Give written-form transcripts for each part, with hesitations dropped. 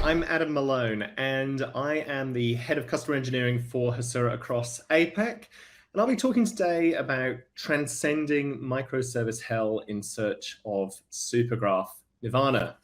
I'm Adam Malone, and I am the head of customer engineering for 𝗬𝗂 across APAC. And I'll be talking today about transcending microservice hell in search of supergraph nirvana.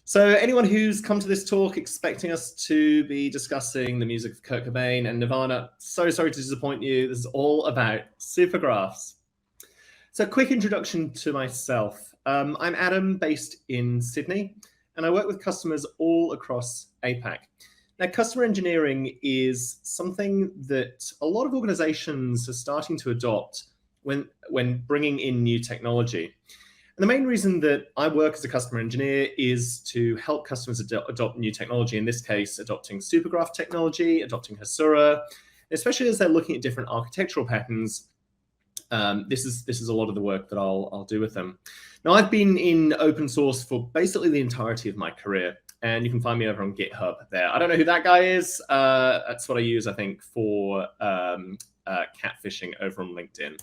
So anyone who's come to this talk expecting us to be discussing the music of Kurt Cobain and Nirvana, so sorry to disappoint you. This is all about supergraphs. So quick introduction to myself. I'm Adam, based in Sydney, and I work with customers all across APAC. Now, customer engineering is something that a lot of organizations are starting to adopt when bringing in new technology. And the main reason that I work as a customer engineer is to help customers adopt new technology, in this case, adopting supergraph technology, adopting 𝗬𝗂, especially as they're looking at different architectural patterns. This is a lot of the work that I'll do with them. Now, I've been in open source for basically the entirety of my career, and you can find me over on GitHub there. I don't know who that guy is. That's what I use, I think, for catfishing over on LinkedIn.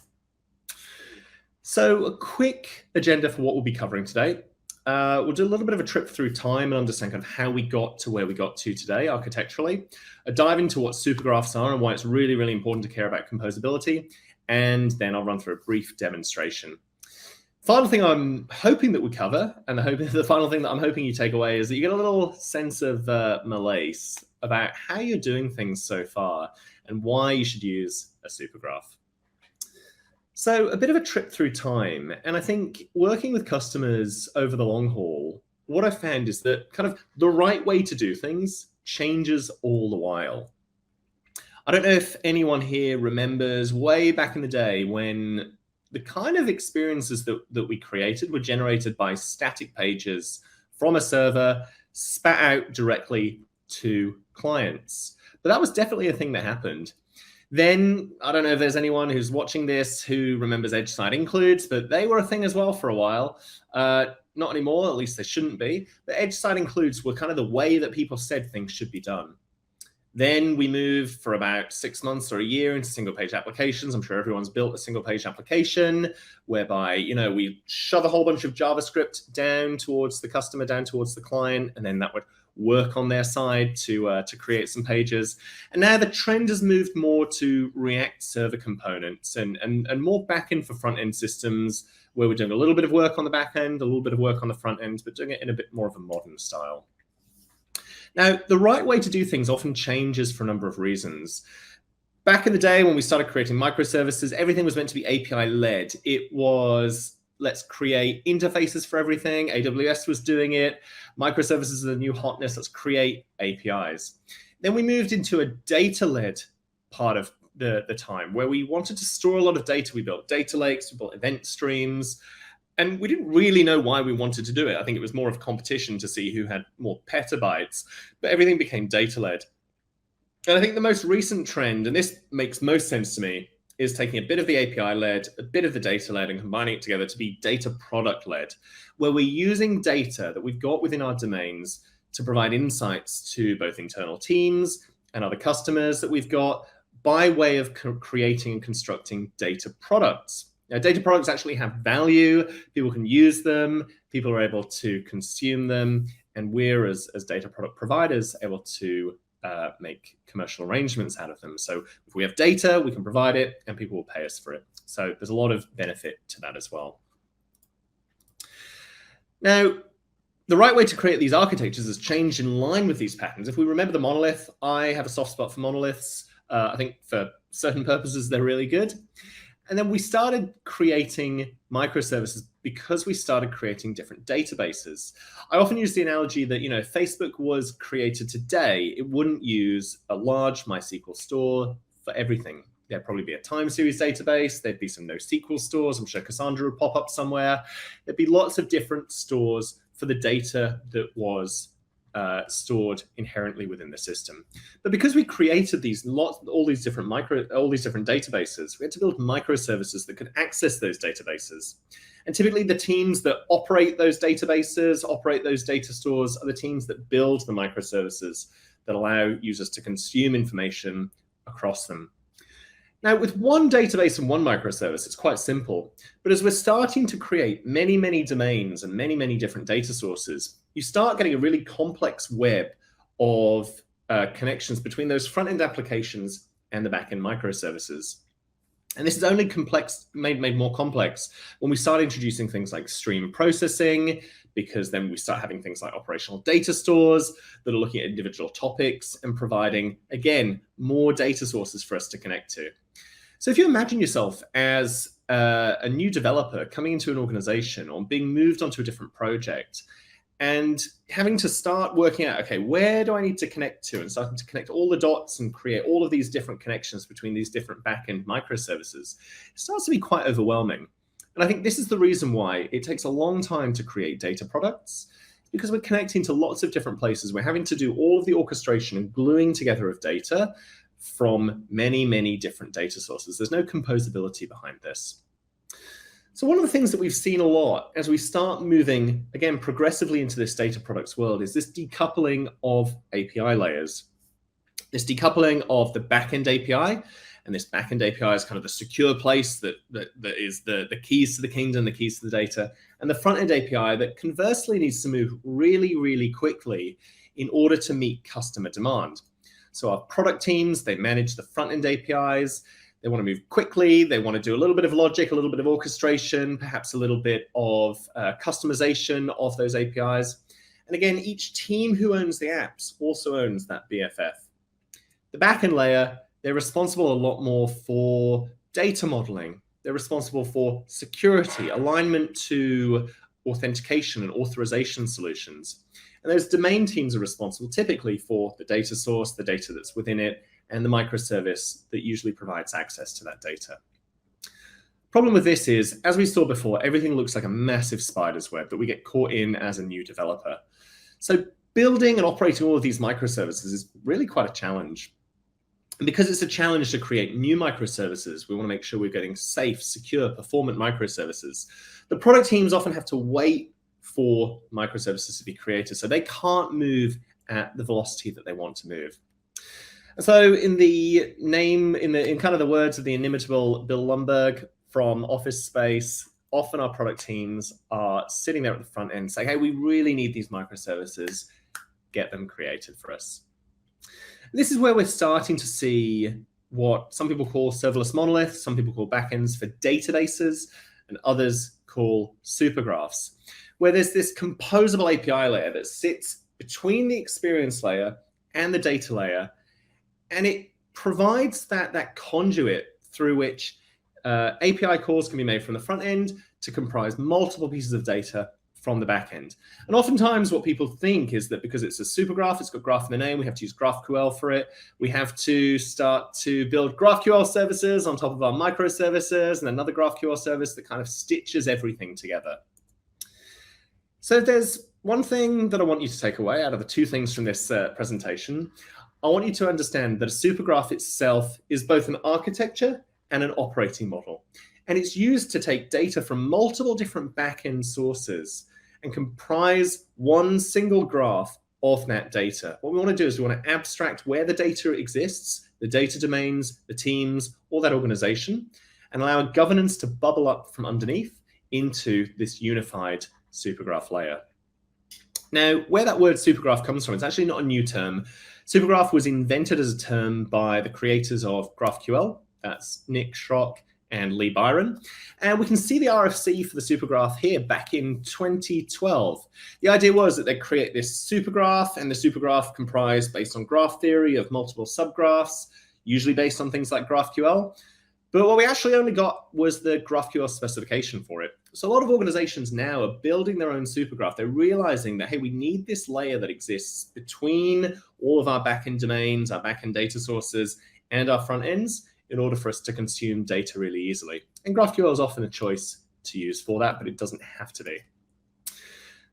So a quick agenda for what we'll be covering today. We'll do a little bit of a trip through time and understand kind of how we got to where we got to today architecturally. A dive into what supergraphs are and why it's really, really important to care about composability. And then I'll run through a brief demonstration. Final thing I'm hoping that we cover, and the final thing that I'm hoping you take away, is that you get a little sense of malaise about how you're doing things so far and why you should use a supergraph. So a bit of a trip through time, and I think working with customers over the long haul, what I've found is that kind of the right way to do things changes all the while. I don't know if anyone here remembers way back in the day when the kind of experiences that we created were generated by static pages from a server, spat out directly to clients. But that was definitely a thing that happened. Then, I don't know if there's anyone who's watching this who remembers edge side includes, but they were a thing as well for a while. Not anymore, at least they shouldn't be. But edge side includes were kind of the way that people said things should be done. Then we moved for about 6 months or a year into single page applications. I'm sure everyone's built a single page application whereby, we shove a whole bunch of JavaScript down towards the customer, down towards the client, and then that would work on their side to create some pages. And now the trend has moved more to React server components and more back-end for front-end systems where we're doing a little bit of work on the back end, a little bit of work on the front end, but doing it in a bit more of a modern style. Now, the right way to do things often changes for a number of reasons. Back in the day when we started creating microservices, everything was meant to be API-led. It was, let's create interfaces for everything. AWS was doing it. Microservices are the new hotness. Let's create APIs. Then we moved into a data-led part of the time where we wanted to store a lot of data. We built data lakes, we built event streams, and we didn't really know why we wanted to do it. I think it was more of a competition to see who had more petabytes, but everything became data-led. And I think the most recent trend, and this makes most sense to me, is taking a bit of the API-led, a bit of the data-led, and combining it together to be data product-led, where we're using data that we've got within our domains to provide insights to both internal teams and other customers that we've got by way of creating and constructing data products. Now, data products actually have value. People can use them. People are able to consume them. And we're, as data product providers, able to make commercial arrangements out of them. So if we have data, we can provide it, and people will pay us for it. So there's a lot of benefit to that as well. Now, the right way to create these architectures has changed in line with these patterns. If we remember the monolith, I have a soft spot for monoliths. I think for certain purposes, they're really good. And then we started creating microservices because we started creating different databases. I often use the analogy that, if Facebook was created today, it wouldn't use a large MySQL store for everything. There'd probably be a time series database. There'd be some NoSQL stores. I'm sure Cassandra would pop up somewhere. There'd be lots of different stores for the data that was stored inherently within the system. But because we created all these different databases, we had to build microservices that could access those databases. And typically the teams that operate those databases, operate those data stores, are the teams that build the microservices that allow users to consume information across them. Now, with one database and one microservice, it's quite simple. But as we're starting to create many, many domains and many, many different data sources, you start getting a really complex web of connections between those front-end applications and the back-end microservices. And this is only made more complex when we start introducing things like stream processing, because then we start having things like operational data stores that are looking at individual topics and providing, again, more data sources for us to connect to. So if you imagine yourself as a new developer coming into an organization or being moved onto a different project and having to start working out, okay, where do I need to connect to, and starting to connect all the dots and create all of these different connections between these different backend microservices, it starts to be quite overwhelming. And I think this is the reason why it takes a long time to create data products, because we're connecting to lots of different places. We're having to do all of the orchestration and gluing together of data from many, many different data sources. There's no composability behind this. So one of the things that we've seen a lot as we start moving, again, progressively into this data products world is this decoupling of API layers. This decoupling of the backend API, and this backend API is kind of the secure place that is the keys to the kingdom, the keys to the data, and the front-end API that conversely needs to move really, really quickly in order to meet customer demand. So our product teams, they manage the front-end APIs. They want to move quickly. They want to do a little bit of logic, a little bit of orchestration, perhaps a little bit of customization of those APIs. And again, each team who owns the apps also owns that BFF. The backend layer, they're responsible a lot more for data modeling. They're responsible for security, alignment to authentication and authorization solutions. And those domain teams are responsible typically for the data source, the data that's within it, and the microservice that usually provides access to that data. Problem with this is, as we saw before, everything looks like a massive spider's web that we get caught in as a new developer. So building and operating all of these microservices is really quite a challenge. And because it's a challenge to create new microservices, we want to make sure we're getting safe, secure, performant microservices. The product teams often have to wait for microservices to be created, so they can't move at the velocity that they want to move. And so in the name, in kind of the words of the inimitable Bill Lumbergh from Office Space, often our product teams are sitting there at the front end saying, hey, we really need these microservices, get them created for us. This is where we're starting to see what some people call serverless monoliths, some people call backends for databases, and others call supergraphs, where there's this composable API layer that sits between the experience layer and the data layer, and it provides that conduit through which API calls can be made from the front end to comprise multiple pieces of data from the back end. And oftentimes what people think is that because it's a supergraph, it's got graph in the name, we have to use GraphQL for it. We have to start to build GraphQL services on top of our microservices and another GraphQL service that kind of stitches everything together. So there's one thing that I want you to take away out of the two things from this presentation. I want you to understand that a supergraph itself is both an architecture and an operating model. And it's used to take data from multiple different back-end sources and comprise one single graph of that data. What we want to do is we want to abstract where the data exists, the data domains, the teams, all that organization, and allow governance to bubble up from underneath into this unified supergraph layer. Now, where that word supergraph comes from, it's actually not a new term. Supergraph was invented as a term by the creators of GraphQL. That's Nick Schrock and Lee Byron. And we can see the RFC for the supergraph here back in 2012. The idea was that they'd create this supergraph, and the supergraph comprised, based on graph theory, of multiple subgraphs, usually based on things like GraphQL. But what we actually only got was the GraphQL specification for it. So a lot of organizations now are building their own supergraph. They're realizing that, hey, we need this layer that exists between all of our backend domains, our backend data sources, and our front ends in order for us to consume data really easily. And GraphQL is often a choice to use for that, but it doesn't have to be.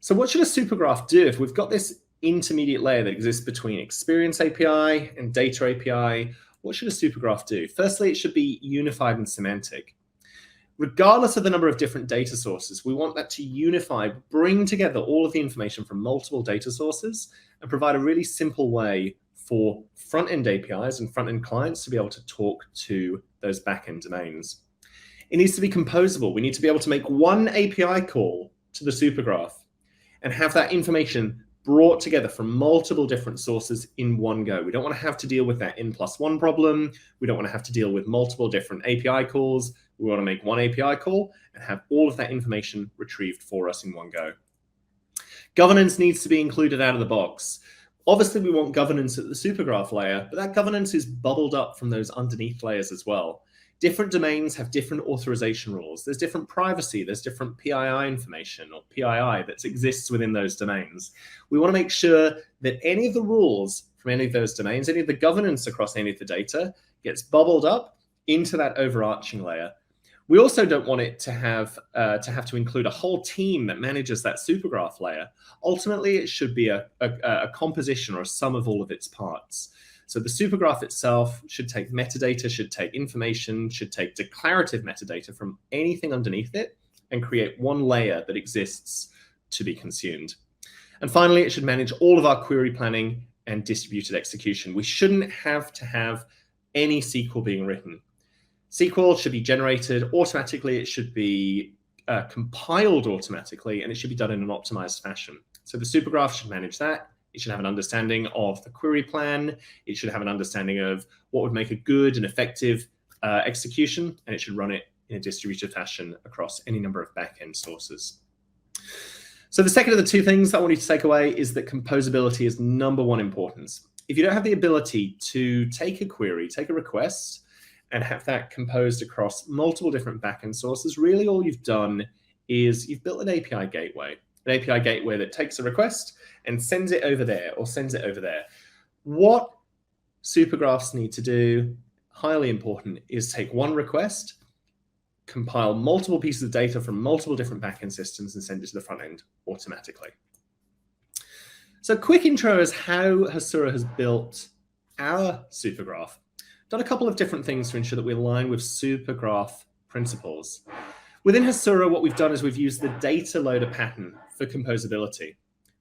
So what should a supergraph do if we've got this intermediate layer that exists between experience API and data API? What should a supergraph do? Firstly, it should be unified and semantic. Regardless of the number of different data sources, we want that to unify, bring together all of the information from multiple data sources and provide a really simple way for front-end APIs and front-end clients to be able to talk to those back-end domains. It needs to be composable. We need to be able to make one API call to the supergraph and have that information brought together from multiple different sources in one go. We don't want to have to deal with that n+1 problem. We don't want to have to deal with multiple different API calls. We want to make one API call and have all of that information retrieved for us in one go. Governance needs to be included out of the box. Obviously, we want governance at the supergraph layer, but that governance is bubbled up from those underneath layers as well. Different domains have different authorization rules. There's different privacy. There's different PII information or PII that exists within those domains. We want to make sure that any of the rules from any of those domains, any of the governance across any of the data gets bubbled up into that overarching layer. We also don't want it to have to include a whole team that manages that supergraph layer. Ultimately, it should be a composition or a sum of all of its parts. So the supergraph itself should take metadata, should take information, should take declarative metadata from anything underneath it and create one layer that exists to be consumed. And finally, it should manage all of our query planning and distributed execution. We shouldn't have to have any SQL being written. SQL should be generated automatically, it should be compiled automatically, and it should be done in an optimized fashion. So the supergraph should manage that. It should have an understanding of the query plan. It should have an understanding of what would make a good and effective execution, and it should run it in a distributed fashion across any number of backend sources. So the second of the two things that I want you to take away is that composability is #1 importance. If you don't have the ability to take a query, take a request, and have that composed across multiple different backend sources, really all you've done is you've built an API gateway that takes a request and sends it over there or sends it over there. What supergraphs need to do, highly important, is take one request, compile multiple pieces of data from multiple different backend systems and send it to the front end automatically. So quick intro as how Hasura has built our supergraph. Done a couple of different things to ensure that we align with supergraph principles. Within Hasura, what we've done is we've used the data loader pattern for composability.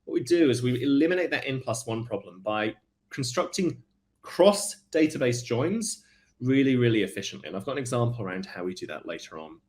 What we do is we eliminate that n+1 problem by constructing cross-database joins really, really efficiently. And I've got an example around how we do that later on.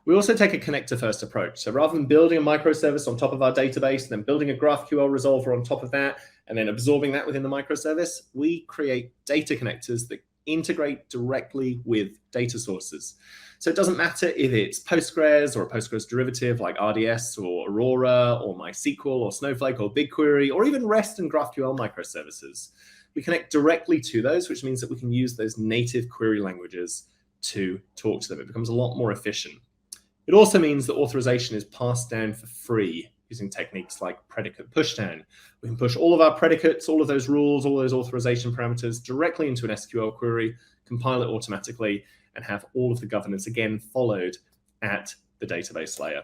We also take a connector-first approach. So rather than building a microservice on top of our database, and then building a GraphQL resolver on top of that, and then absorbing that within the microservice, we create data connectors that integrate directly with data sources. So it doesn't matter if it's Postgres or a Postgres derivative like RDS or Aurora or MySQL or Snowflake or BigQuery or even REST and GraphQL microservices. We connect directly to those, which means that we can use those native query languages to talk to them. It becomes a lot more efficient. It also means that authorization is passed down for free using techniques like predicate pushdown. We can push all of our predicates, all of those rules, all those authorization parameters directly into an SQL query, compile it automatically, and have all of the governance again followed at the database layer.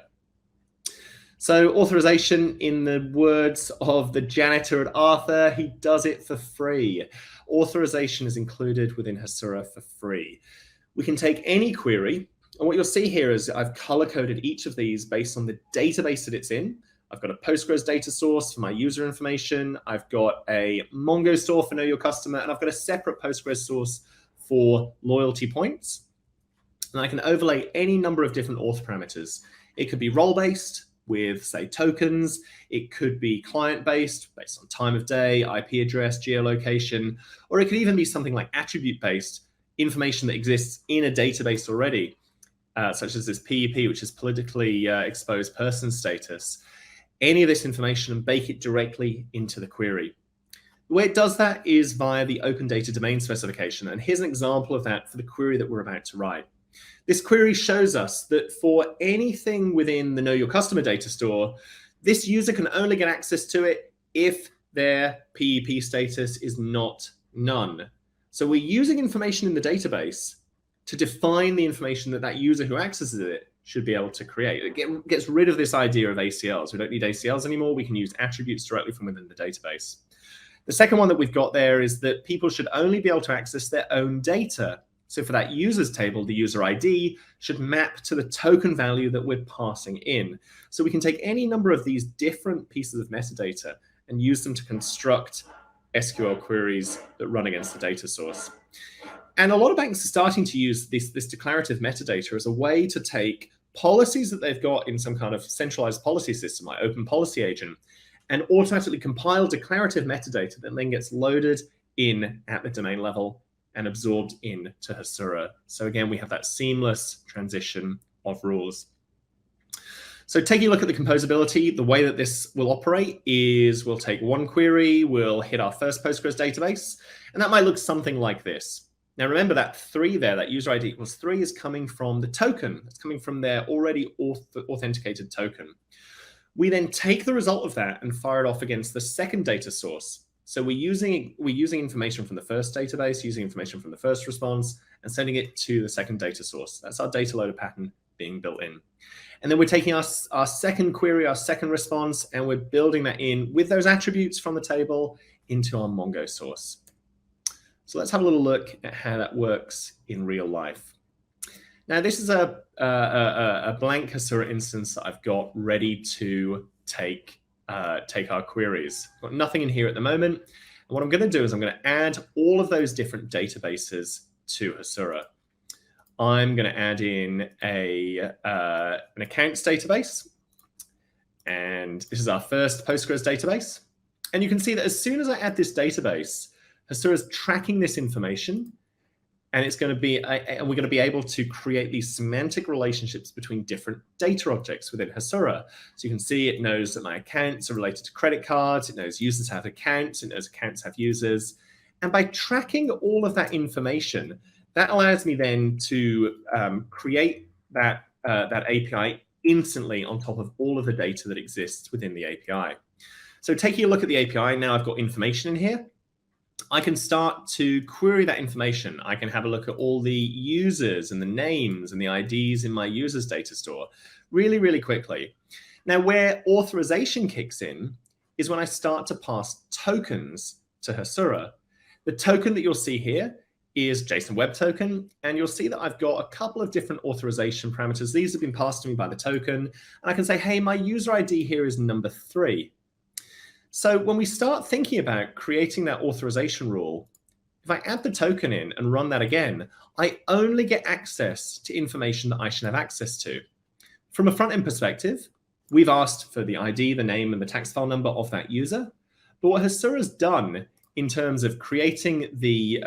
So authorization, in the words of the janitor at Arthur, he does it for free. Authorization is included within Hasura for free. We can take any query, and what you'll see here is I've color-coded each of these based on the database that it's in. I've got a Postgres data source for my user information. I've got a Mongo store for Know Your Customer, and I've got a separate Postgres source for loyalty points. And I can overlay any number of different auth parameters. It could be role-based with, say, tokens. It could be client-based, based on time of day, IP address, geolocation, or it could even be something like attribute-based, information that exists in a database already, such as this PEP, which is politically exposed person status. Any of this information and bake it directly into the query. The way it does that is via the Open Data Domain specification. And here's an example of that for the query that we're about to write. This query shows us that for anything within the Know Your Customer data store, this user can only get access to it if their PEP status is not none. So we're using information in the database to define the information that that user who accesses it should be able to create. It gets rid of this idea of ACLs. We don't need ACLs anymore. We can use attributes directly from within the database. The second one that we've got there is that people should only be able to access their own data. So for that users table, the user ID should map to the token value that we're passing in. So we can take any number of these different pieces of metadata and use them to construct SQL queries that run against the data source. And a lot of banks are starting to use this declarative metadata as a way to take policies that they've got in some kind of centralized policy system like Open Policy Agent, and automatically compile declarative metadata that then gets loaded in at the domain level and absorbed into 𝗬𝗲. So again, we have that seamless transition of rules. So taking a look at the composability, the way that this will operate is we'll take one query, we'll hit our first Postgres database, and that might look something like this. Now remember that 3 there, that user ID equals 3 is coming from the token. It's coming from their already authenticated token. We then take the result of that and fire it off against the second data source. So we're using information from the first database, using information from the first response, and sending it to the second data source. That's our data loader pattern being built in. And then we're taking our second query, our second response, and we're building that in with those attributes from the table into our Mongo source. So let's have a little look at how that works in real life. Now, this is a blank 𝗬𝗲 instance that I've got ready to take our queries. I've got nothing in here at the moment. And what I'm going to do is I'm going to add all of those different databases to 𝗬𝗲. I'm going to add in an accounts database. And this is our first Postgres database. And you can see that as soon as I add this database, 𝗬𝗲 is tracking this information. And it's going to be, and we're going to be able to create these semantic relationships between different data objects within 𝗬𝗲. So you can see it knows that my accounts are related to credit cards. It knows users have accounts. It knows accounts have users. And by tracking all of that information, that allows me then to create that API instantly on top of all of the data that exists within the API. So taking a look at the API, now I've got information in here. I can start to query that information. I can have a look at all the users and the names and the IDs in my users data store really, really quickly. Now, where authorization kicks in is when I start to pass tokens to 𝗬𝗲. The token that you'll see here is JSON Web Token, and you'll see that I've got a couple of different authorization parameters. These have been passed to me by the token, and I can say, hey, my user ID here is number 3. So when we start thinking about creating that authorization rule, if I add the token in and run that again, I only get access to information that I should have access to. From a front-end perspective, we've asked for the ID, the name, and the tax file number of that user. But what 𝗬𝗲 has done in terms of creating the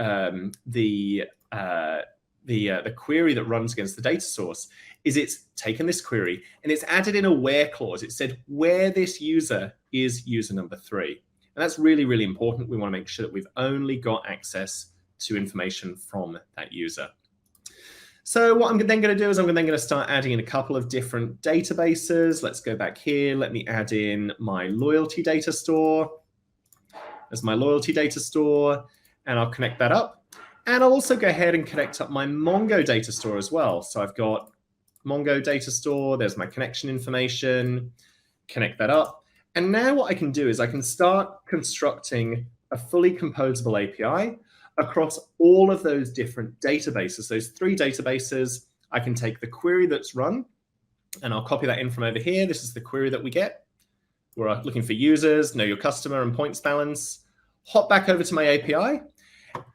query that runs against the data source is it's taken this query and it's added in a where clause. It said where this user is user number 3. And that's really, really important. We want to make sure that we've only got access to information from that user. So what I'm then going to do is I'm then going to start adding in a couple of different databases. Let's go back here. Let me add in my loyalty data store. There's my loyalty data store, and I'll connect that up. And I'll also go ahead and connect up my Mongo data store as well. So I've got Mongo data store. There's my connection information. Connect that up. And now what I can do is I can start constructing a fully composable API across all of those different databases. Those 3 databases, I can take the query that's run, and I'll copy that in from over here. This is the query that we get. We're looking for users, know your customer, and points balance. Hop back over to my API.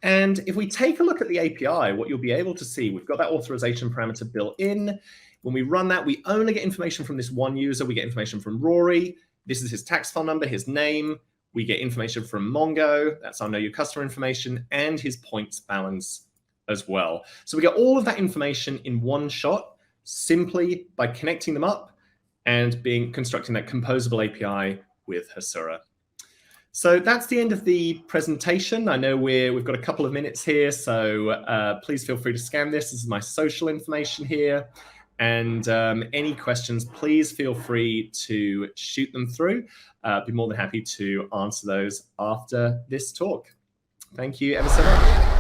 And if we take a look at the API, what you'll be able to see, we've got that authorization parameter built in. When we run that, we only get information from this one user. We get information from Rory. This is his tax file number, his name. We get information from Mongo. That's our know your customer information, and his points balance as well. So we get all of that information in one shot simply by connecting them up and constructing that composable API with 𝗬𝗲. So that's the end of the presentation. I know we've got a couple of minutes here, so please feel free to scan this. This is my social information here. And any questions, please feel free to shoot them through. I'd be more than happy to answer those after this talk. Thank you ever so much.